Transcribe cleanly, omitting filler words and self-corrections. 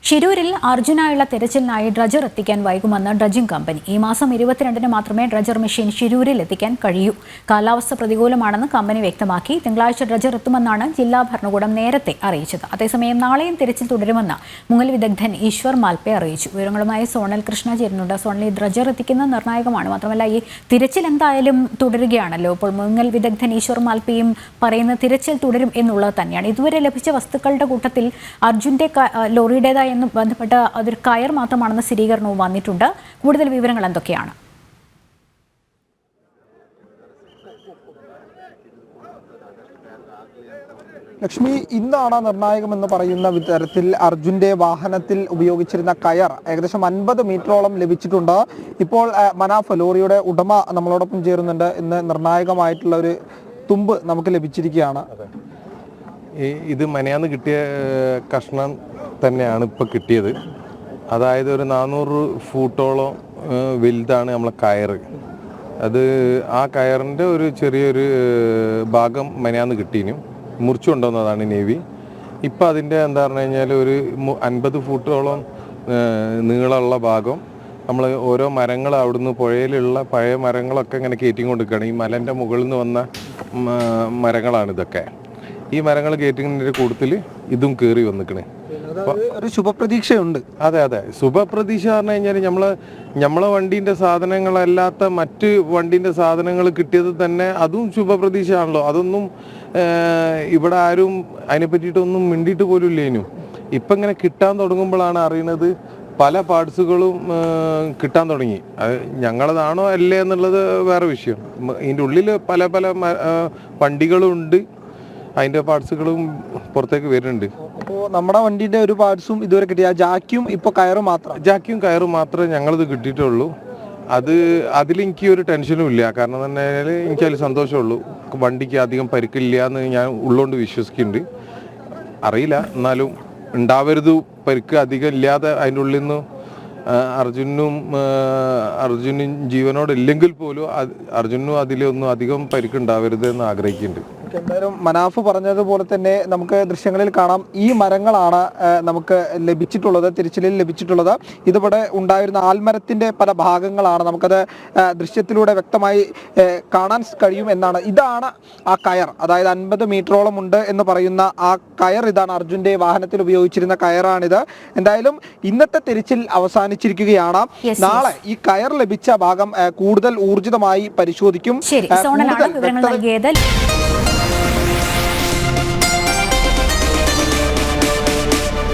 ഷിരൂരിൽ അർജുനായുള്ള തെരച്ചിലിനായി dredger എത്തിക്കാൻ വൈകുമെന്ന് dredging company. ഈ മാസം 22-ന് മാത്രമേ ഡ്രജർ മെഷീൻ ഷിരൂരിൽ എത്തിക്കാൻ കഴിയൂ. കാലാവസ്ഥ പ്രതികൂലമാണെന്ന് കമ്പനി വ്യക്തമാക്കി. തിങ്കളാഴ്ച ഡ്രജർ എത്തുമെന്നാണ് ജില്ലാ ഭരണകൂടം നേരത്തെ അറിയിച്ചത്. അതേസമയം നാളെയും തെരച്ചിൽ തുടരുമെന്ന് മുങ്ങൽ വിദഗ്ധൻ ഈശ്വർ മാൽപെ അറിയിച്ചു. വിവരങ്ങളുമായി സോണൽ കൃഷ്ണ ചേരുന്നുണ്ട്. സോണൽ, ഈ ഡ്രജർ എത്തിക്കുന്നത് നിർണായകമാണ്. മാത്രമല്ല, ഈ തിരച്ചിൽ എന്തായാലും തുടരുകയാണല്ലോ. ഇപ്പോൾ മുങ്ങൽ വിദഗ്ധൻ ഈശ്വർ മാൽപെയും പറയുന്ന തിരച്ചിൽ തുടരും എന്നുള്ളത് തന്നെയാണ്. ഇതുവരെ ലഭിച്ച വസ്തുക്കളുടെ കൂട്ടത്തിൽ അർജുന്റെ ലോറിയുടേതായ ബന്ധപ്പെട്ട അതൊരു കയർ മാത്രമാണെന്ന സ്ഥിരീകരണവും വന്നിട്ടുണ്ട്. കൂടുതൽ വിവരങ്ങൾ എന്തൊക്കെയാണ്? ലക്ഷ്മി, ഇന്നാണ് നിർണായകമെന്ന് പറയുന്ന തരത്തിൽ അർജുന്റെ വാഹനത്തിൽ ഉപയോഗിച്ചിരുന്ന കയർ ഏകദേശം 50 മീറ്ററോളം ലഭിച്ചിട്ടുണ്ട്. ഇപ്പോൾ മനാഫ് ലോറിയുടെ ഉടമ നമ്മളോടൊപ്പം ചേരുന്നുണ്ട്. ഇന്ന് നിർണായകമായിട്ടുള്ള ഒരു തുമ്പ് നമുക്ക് ലഭിച്ചിരിക്കുകയാണ്. ഇത് മനയാന്ന് കിട്ടിയ കഷ്ണം തന്നെയാണ് ഇപ്പോൾ കിട്ടിയത്. അതായത് ഒരു 400 ഫൂട്ടോളം വലുതാണ് നമ്മളെ കയർ. അത് ആ കയറിൻ്റെ ഒരു ചെറിയൊരു ഭാഗം മനയാന്ന് കിട്ടീനും മുറിച്ചു കൊണ്ടുവന്നതാണ് നേവി. ഇപ്പം അതിൻ്റെ എന്താ പറഞ്ഞു കഴിഞ്ഞാൽ ഒരു 50 ഫൂട്ടോളം നീളമുള്ള ഭാഗം നമ്മൾ ഓരോ മരങ്ങൾ അവിടുന്ന് പുഴയിലുള്ള പഴയ മരങ്ങളൊക്കെ ഇങ്ങനെ കയറ്റി കൊണ്ടിരിക്കുകയാണ്. ഈ മലൻ്റെ മുകളിൽ നിന്ന് വന്ന മരങ്ങളാണ് ഇതൊക്കെ. ഈ മരങ്ങൾ കയറ്റുന്നതിൻ്റെ കൂട്ടത്തിൽ ഇതും കയറി വന്നിക്കണേ. ഒരു ശുഭപ്രതീക്ഷയുണ്ട്. അതെ, ശുഭപ്രതീക്ഷ പറഞ്ഞു കഴിഞ്ഞാൽ നമ്മളെ വണ്ടീൻ്റെ സാധനങ്ങളല്ലാത്ത മറ്റ് വണ്ടീൻ്റെ സാധനങ്ങൾ കിട്ടിയത് തന്നെ അതും ശുഭപ്രതീക്ഷ ആണല്ലോ. അതൊന്നും ഇവിടെ ആരും അതിനെ പറ്റിയിട്ടൊന്നും മിണ്ടിയിട്ട് പോലും ഇല്ലേനു. ഇപ്പം ഇങ്ങനെ കിട്ടാൻ തുടങ്ങുമ്പോഴാണ് അറിയുന്നത് പല പാർട്സുകളും കിട്ടാൻ തുടങ്ങി. അത് ഞങ്ങളതാണോ അല്ലേ എന്നുള്ളത് വേറെ വിഷയം. ഇതിൻ്റെ ഉള്ളിൽ പല വണ്ടികളും ഉണ്ട്. അതിൻ്റെ പാർട്സുകളും പുറത്തേക്ക് വരുന്നുണ്ട്. അപ്പോൾ നമ്മുടെ വണ്ടിയുടെ ഒരു പാർട്സും ഇതുവരെ കിട്ടിയ ജാക്കിയും ഇപ്പോൾ ജാക്കിയും കയറും മാത്രമേ ഞങ്ങളിത് കിട്ടിയിട്ടുള്ളൂ. അതിലെനിക്ക് ഒരു ടെൻഷനും ഇല്ല. കാരണം തന്നെ എനിക്കതിൽ സന്തോഷമുള്ളൂ. വണ്ടിക്ക് അധികം പരിക്കില്ല എന്ന് ഞാൻ ഉള്ളതുകൊണ്ട് വിശ്വസിക്കുന്നുണ്ട്. അറിയില്ല, എന്നാലും ഉണ്ടാവരുത് പരിക്ക് അധികം ഇല്ലാതെ അതിൻ്റെ ഉള്ളിൽ നിന്ന് അർജുനും ജീവനോടില്ലെങ്കിൽ പോലും അർജുനും അതിലൊന്നും അധികം പരിക്കുണ്ടാവരുത് എന്ന് ആഗ്രഹിക്കുന്നുണ്ട്. എന്തായാലും മനാഫ് പറഞ്ഞതുപോലെ തന്നെ നമുക്ക് ദൃശ്യങ്ങളിൽ കാണാം, ഈ മരങ്ങളാണ് നമുക്ക് ലഭിച്ചിട്ടുള്ളത്, തിരച്ചിലിൽ ലഭിച്ചിട്ടുള്ളത്. ഇതിവിടെ ഉണ്ടായിരുന്ന ആൽമരത്തിൻ്റെ പല ഭാഗങ്ങളാണ്. നമുക്കത് ദൃശ്യത്തിലൂടെ വ്യക്തമായി കാണാൻ കഴിയും എന്നാണ്. ഇതാണ് ആ കയർ, അതായത് 50 മീറ്ററോളം ഉണ്ട് എന്ന് പറയുന്ന ആ കയർ. ഇതാണ് അർജുൻ്റെ വാഹനത്തിൽ ഉപയോഗിച്ചിരുന്ന കയറാണിത്. എന്തായാലും ഇന്നത്തെ തിരച്ചിൽ അവസാനിച്ചിരിക്കുകയാണ്. നാളെ ഈ കയർ ലഭിച്ച ഭാഗം കൂടുതൽ ഊർജിതമായി പരിശോധിക്കും.